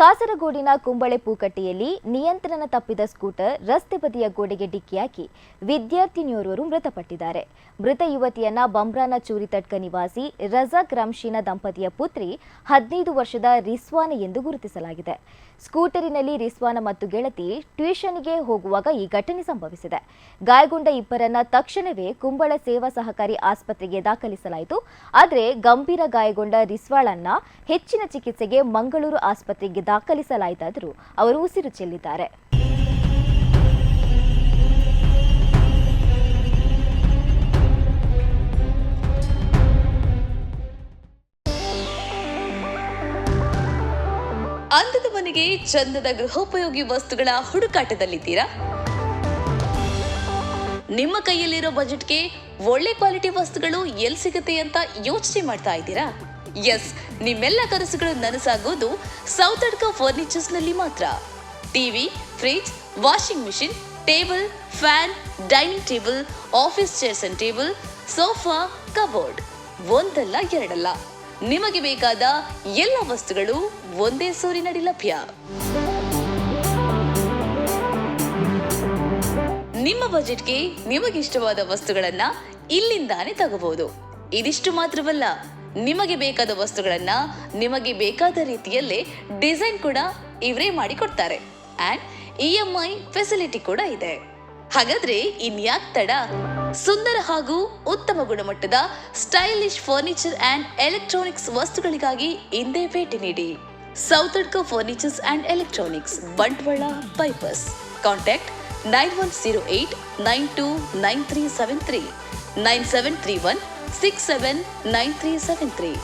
ಕಾಸರಗೋಡಿನ ಕುಂಬಳೆ ಪೂಕಟ್ಟಿಯಲ್ಲಿ ನಿಯಂತ್ರಣ ತಪ್ಪಿದ ಸ್ಕೂಟರ್ ರಸ್ತೆ ಬದಿಯ ಗೋಡೆಗೆ ಡಿಕ್ಕಿಯಾಗಿ ವಿದ್ಯಾರ್ಥಿನಿಯೋರ್ವರು ಮೃತಪಟ್ಟಿದ್ದಾರೆ. ಮೃತ ಯುವತಿಯನ್ನ ಬಂಬ್ರಾನ ಚೂರಿತಡ್ಕ ನಿವಾಸಿ ರಜಾಕ್ ರಮ್ಶೀನ ದಂಪತಿಯ ಪುತ್ರಿ 15 ವರ್ಷದ ರಿಸ್ವಾನ ಎಂದು ಗುರುತಿಸಲಾಗಿದೆ. ಸ್ಕೂಟರಿನಲ್ಲಿ ರಿಸ್ವಾನ ಮತ್ತು ಗೆಳತಿ ಟ್ಯೂಷನ್ಗೆ ಹೋಗುವಾಗ ಈ ಘಟನೆ ಸಂಭವಿಸಿದೆ. ಗಾಯಗೊಂಡ ಇಬ್ಬರನ್ನ ತಕ್ಷಣವೇ ಕುಂಬಳ ಸೇವಾ ಸಹಕಾರಿ ಆಸ್ಪತ್ರೆಗೆ ದಾಖಲಿಸಲಾಯಿತು. ಆದರೆ ಗಂಭೀರ ಗಾಯಗೊಂಡ ರಿಸ್ವಾಳನ್ನ ಹೆಚ್ಚಿನ ಚಿಕಿತ್ಸೆಗೆ ಮಂಗಳೂರು ಆಸ್ಪತ್ರೆಗೆ ದಾಖಲಿಸಲಾಯಿತಾದರೂ ಅವರು ಉಸಿರು ಚೆಲ್ಲಿದ್ದಾರೆ. ಅಂದದ ಮನೆಗೆ ಚಂದದ ಗೃಹೋಪಯೋಗಿ ವಸ್ತುಗಳ ಹುಡುಕಾಟದಲ್ಲಿದ್ದೀರಾ? ನಿಮ್ಮ ಕೈಯಲ್ಲಿರೋ ಬಜೆಟ್ಗೆ ಒಳ್ಳೆ ಕ್ವಾಲಿಟಿ ವಸ್ತುಗಳು ಎಲ್ಲಿ ಸಿಗುತ್ತೆ ಅಂತ ಯೋಚನೆ ಮಾಡ್ತಾ ಇದ್ದೀರಾ? ಎಸ್, ನಿಮ್ಮೆಲ್ಲ ಕನಸುಗಳು ನನಸಾಗೋದು ಸೌತಡ್ಕ ಫರ್ನಿಚರ್ಸ್ ನಲ್ಲಿ ಮಾತ್ರ. TV, fridge, washing machine, table, fan, dining table, office chairs and table, sofa, cupboard, ಒಂದಲ್ಲ ಎರಡಲ್ಲ, ನಿಮಗೆ ಬೇಕಾದ ಎಲ್ಲ ವಸ್ತುಗಳು ಒಂದೇ ಸೂರಿನಡಿ ಲಭ್ಯ. ನಿಮ್ಮ ಬಜೆಟ್ಗೆ ನಿಮಗಿಷ್ಟವಾದ ವಸ್ತುಗಳನ್ನ ಇಲ್ಲಿಂದಾನೇ ತಗೋಬಹುದು. ಇದಿಷ್ಟು ಮಾತ್ರವಲ್ಲ, ನಿಮಗೆ ಬೇಕಾದ ವಸ್ತುಗಳನ್ನ ನಿಮಗೆ ಬೇಕಾದ ರೀತಿಯಲ್ಲೇ ಡಿಸೈನ್ ಕೂಡ ಇವರೇ ಮಾಡಿ ಕೊಡ್ತಾರೆ. ಅಂಡ್ EMI ಫೆಸಿಲಿಟಿ ಕೂಡ ಇದೆ. ಹಾಗಾದ್ರೆ ಇನ್ಯಾಕ್ ತಡ? ಸುಂದರ ಹಾಗೂ ಉತ್ತಮ ಗುಣಮಟ್ಟದ ಸ್ಟೈಲಿಶ್ ಫರ್ನಿಚರ್ ಅಂಡ್ ಎಲೆಕ್ಟ್ರಾನಿಕ್ಸ್ ವಸ್ತುಗಳಿಗಾಗಿ ಇಂದೇ ಭೇಟಿ ನೀಡಿ. Sowthadka furnitures and electronics, Bantwal bypass. Contact 9108929373 9731679373.